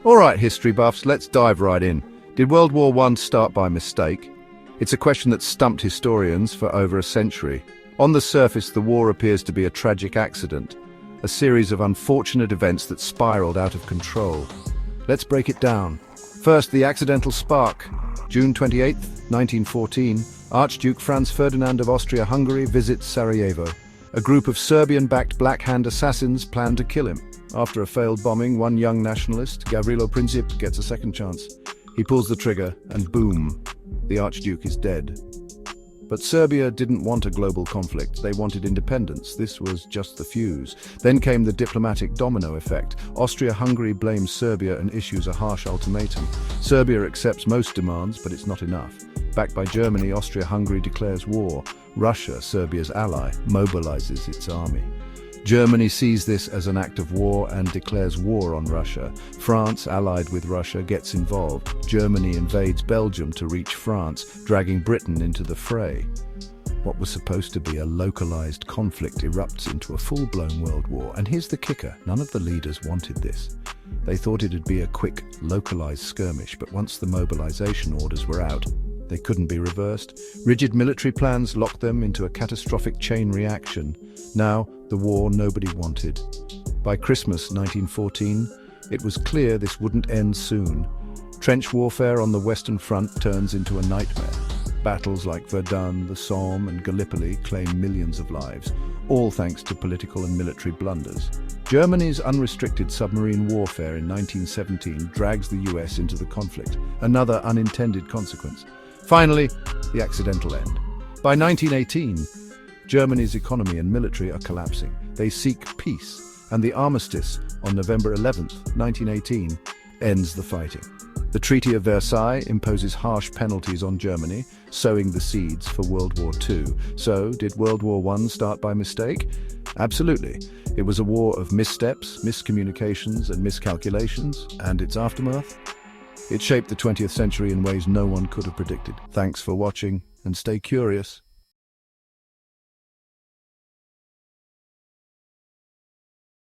All right, history buffs, let's dive right in. Did World War I start by mistake? It's a question that's stumped historians for over a century. On the surface, the war appears to be a tragic accident, a series of unfortunate events that spiraled out of control. Let's break it down. First, the accidental spark. June 28, 1914, Archduke Franz Ferdinand of Austria-Hungary visits Sarajevo. A group of Serbian-backed Black Hand assassins plan to kill him. After a failed bombing, one young nationalist, Gavrilo Princip, gets a second chance. He pulls the trigger, and boom, the Archduke is dead. But Serbia didn't want a global conflict. They wanted independence. This was just the fuse. Then came the diplomatic domino effect. Austria-Hungary blames Serbia and issues a harsh ultimatum. Serbia accepts most demands, but it's not enough. Backed by Germany, Austria-Hungary declares war. Russia, Serbia's ally, mobilizes its army. Germany sees this as an act of war and declares war on Russia. France, allied with Russia, gets involved. Germany invades Belgium to reach France, dragging Britain into the fray. What was supposed to be a localized conflict erupts into a full-blown world war. And here's the kicker, none of the leaders wanted this. They thought it'd be a quick, localized skirmish, but once the mobilization orders were out, they couldn't be reversed. Rigid military plans locked them into a catastrophic chain reaction. Now, the war nobody wanted. By Christmas 1914, it was clear this wouldn't end soon. Trench warfare on the Western Front turns into a nightmare. Battles like Verdun, the Somme, and Gallipoli claim millions of lives, all thanks to political and military blunders. Germany's unrestricted submarine warfare in 1917 drags the US into the conflict, another unintended consequence. Finally, the accidental end. By 1918, Germany's economy and military are collapsing. They seek peace, and the armistice on November 11, 1918, ends the fighting. The Treaty of Versailles imposes harsh penalties on Germany, sowing the seeds for World War II. So, did World War I start by mistake? Absolutely. It was a war of missteps, miscommunications, and miscalculations, and its aftermath? It shaped the 20th century in ways no one could have predicted. Thanks for watching, and stay curious.